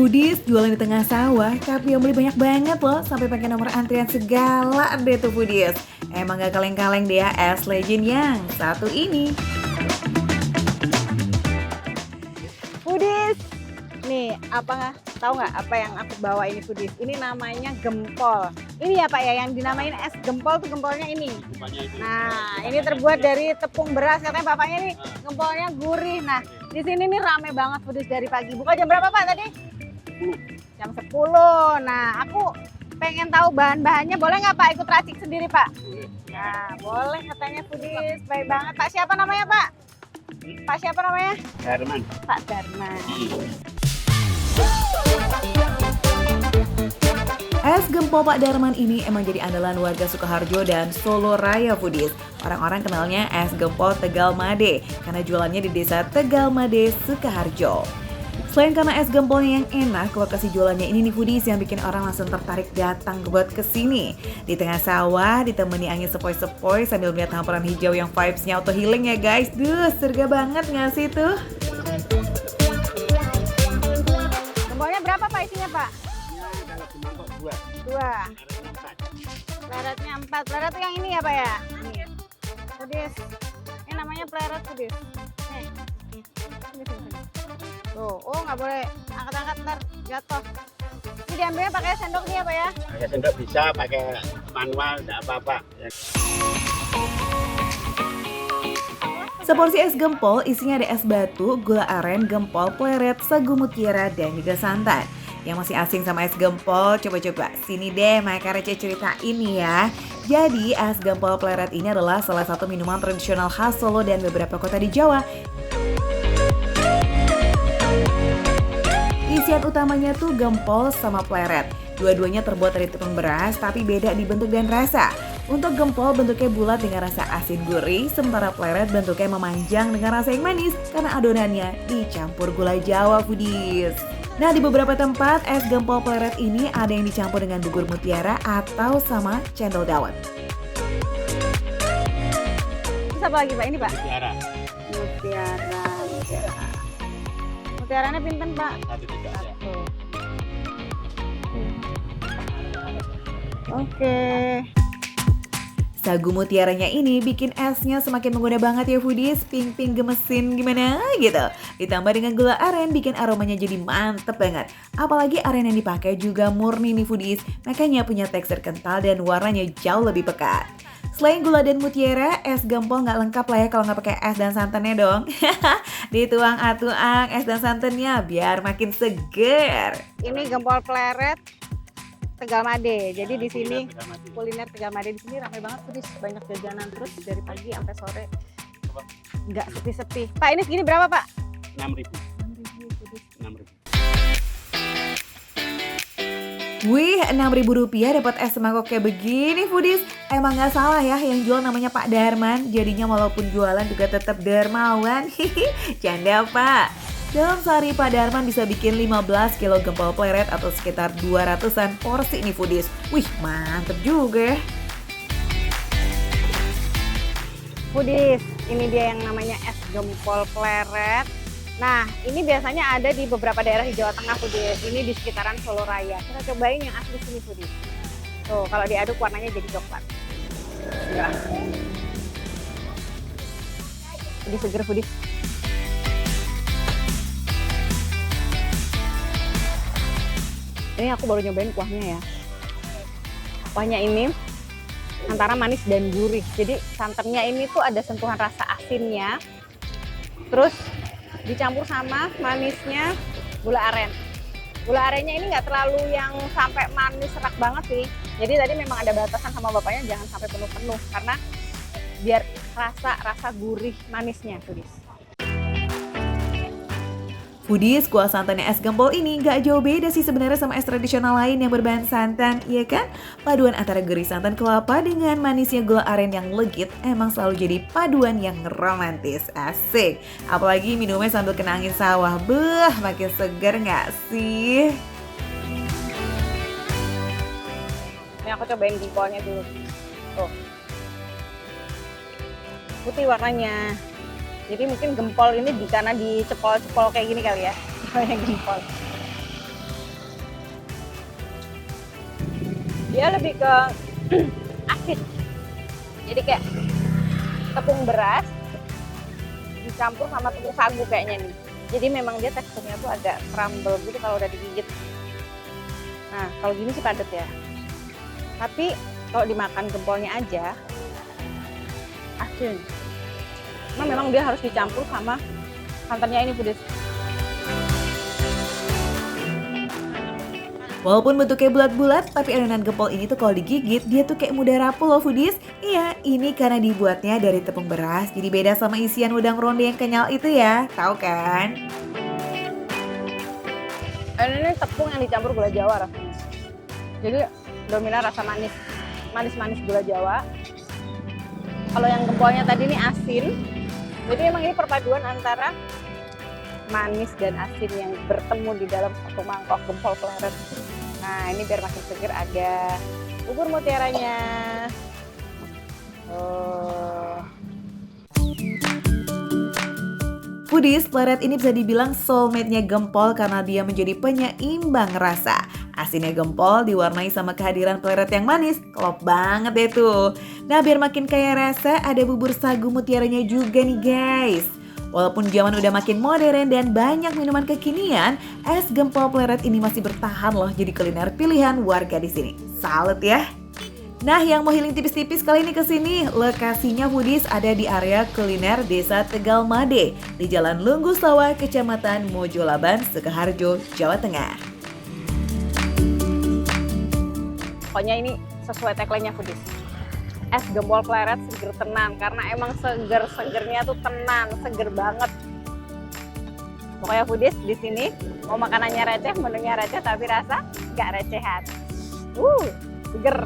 Foodies jualan di tengah sawah, tapi yang beli banyak banget loh, sampai pakai nomor antrian segala deh tuh Foodies. Emang gak kaleng-kaleng deh ya es legend yang satu ini. Foodies, nih apa tahu nggak apa yang aku bawa ini Foodies? Ini namanya gempol. Ini ya Pak ya yang dinamain es gempol tuh gempolnya ini. Nah ini terbuat dari tepung beras, katanya bapaknya nih gempolnya gurih. Nah di sini nih rame banget Foodies dari pagi. Buka jam berapa Pak tadi? Jam 10. Nah aku pengen tahu bahan-bahannya, boleh nggak Pak ikut racik sendiri Pak? Nah boleh katanya Foodies. Baik banget Pak. Siapa namanya Pak? Pak siapa namanya? Darman. Pak Darman. Es gempol Pak Darman ini emang jadi andalan warga Sukoharjo dan Solo Raya Foodies. Orang-orang kenalnya es gempol Tegal Made karena jualannya di desa Tegal Made, Sukoharjo. Selain karena es gempolnya yang enak, lokasi jualannya ini nih Foodies yang bikin orang langsung tertarik datang buat kesini. Di tengah sawah, ditemani angin sepoi-sepoi sambil melihat hamparan hijau yang vibes-nya auto healing ya guys. Duh, surga banget nggak sih tuh? Gempolnya berapa Pak isinya Pak? Ya, kalau di mangkok dua. Dua. Harusnya empat. Pleret-nya 4. Pleret tuh yang ini ya Pak ya? Ini. Foodies. Ini namanya pleret Foodies. Nih. Sini. Tuh, oh nggak boleh angkat-angkat ntar jatuh. Ini diambilnya pakai sendok nih ya Pak ya? Pakai sendok bisa, pakai manual, tidak apa-apa. Ya. Seporsi es gempol isinya ada es batu, gula aren, gempol, pleret, sagu mutiara, dan juga santan. Yang masih asing sama es gempol, coba-coba sini deh Maka Receh cerita ini ya. Jadi es gempol pleret ini adalah salah satu minuman tradisional khas Solo dan beberapa kota di Jawa. Isian utamanya tuh gempol sama pleret. Dua-duanya terbuat dari tepung beras tapi beda di bentuk dan rasa. Untuk gempol bentuknya bulat dengan rasa asin gurih, sementara pleret bentuknya memanjang dengan rasa yang manis karena adonannya dicampur gula Jawa Foodies. Nah di beberapa tempat es gempol pleret ini ada yang dicampur dengan bubur mutiara atau sama cendol dawet. Terus apa lagi Pak? Ini Pak? Mutiara. Mutiara. Mutiaranya pinten Pak? Satu juga ya. Satu. Oke. Sagu mutiaranya ini bikin esnya semakin menggoda banget ya Foodies, ping-ping gemesin gimana gitu. Ditambah dengan gula aren bikin aromanya jadi mantep banget. Apalagi aren yang dipakai juga murni nih Foodies, makanya punya tekstur kental dan warnanya jauh lebih pekat. Selain gula dan mutiara, es gempol nggak lengkap lah ya kalau nggak pakai es dan santannya dong. Dituang atuang es dan santannya biar makin seger. Ini gempol pleret Tegal Made. Jadi di sini Tegal Made. kuliner Tegal Made di sini ramai banget Foodies, banyak jajanan terus dari pagi sampai sore. Nggak sepi-sepi. Pak ini segini berapa Pak? 6.000. 6.000 Foodies. 6.000. Wih, Rp6.000 dapat es semangkok kayak begini Foodies. Emang nggak salah ya yang jual namanya Pak Darman. Jadinya walaupun jualan juga tetap dermawan. Canda Pak. Dalam sehari Pak Darman bisa bikin 15 kilo gempol pleret atau sekitar 200-an porsi nih Foodies. Wih, mantep juga ya. Foodies, ini dia yang namanya es gempol pleret. Nah, ini biasanya ada di beberapa daerah di Jawa Tengah Foodies. Ini di sekitaran Solo Raya. Kita cobain yang asli sini Foodies. Tuh, kalau diaduk warnanya jadi coklat. Ya. Jadi seger Foodies. Ini aku baru nyobain kuahnya ya. Kuahnya ini antara manis dan gurih. Jadi santannya ini tuh ada sentuhan rasa asinnya. Terus dicampur sama manisnya gula aren. Gula arennya ini nggak terlalu yang sampai manis serak banget sih. Jadi tadi memang ada batasan sama bapaknya jangan sampai penuh-penuh karena biar rasa gurih manisnya Foodies. Foodies, kuah santannya es gempol ini gak jauh beda sih sebenarnya sama es tradisional lain yang berbahan santan, iya kan? Paduan antara gurih santan kelapa dengan manisnya gula aren yang legit emang selalu jadi paduan yang romantis, asik. Apalagi minumnya sambil kena angin sawah, beuh makin segar gak sih? Ini aku cobain gempolnya dulu. Tuh. Putih warnanya. Jadi mungkin gempol ini karena dicepol-cepol kayak gini kali ya. Namanya gempol. Dia lebih ke asin. Jadi kayak tepung beras dicampur sama tepung sagu kayaknya nih. Jadi memang dia teksturnya tuh agak crumble gitu kalau udah digigit. Nah, kalau gini sih padat ya. Tapi kalau dimakan gempolnya aja asin. Nah, memang dia harus dicampur sama santannya ini Foodies. Walaupun bentuknya bulat-bulat, tapi adonan gempol ini tuh kalau digigit, dia tuh kayak mudah rapuh loh Foodies. Iya, ini karena dibuatnya dari tepung beras, jadi beda sama isian udang ronde yang kenyal itu ya, tahu kan? Ini tepung yang dicampur gula Jawa rasanya. Jadi dominan rasa manis, manis-manis gula Jawa. Kalau yang gempolnya tadi ini asin, jadi emang ini perpaduan antara manis dan asin yang bertemu di dalam satu mangkok gempol pleret. Nah, ini biar makin seger ada bubur mutiaranya. Foodies, pleret ini bisa dibilang soulmate-nya gempol karena dia menjadi penyeimbang rasa. Asinnya gempol diwarnai sama kehadiran pleret yang manis, klop banget deh tuh. Nah, biar makin kaya rasa, ada bubur sagu mutiaranya juga nih guys. Walaupun zaman udah makin modern dan banyak minuman kekinian, es gempol pleret ini masih bertahan loh jadi kuliner pilihan warga di sini. Salut ya! Nah, yang mau healing tipis-tipis kali ini ke sini, lokasinya Foodies ada di area kuliner Desa Tegal Made di Jalan Lunggu Sawah, Kecamatan Mojolaban, Sukoharjo, Jawa Tengah. Pokoknya ini sesuai tagline-nya Foodies. Es gempol pleret seger tenan, karena emang segernya tuh tenan, seger banget. Pokoknya Foodies di sini mau makanannya receh, menunya receh, tapi rasa nggak recehan. Seger.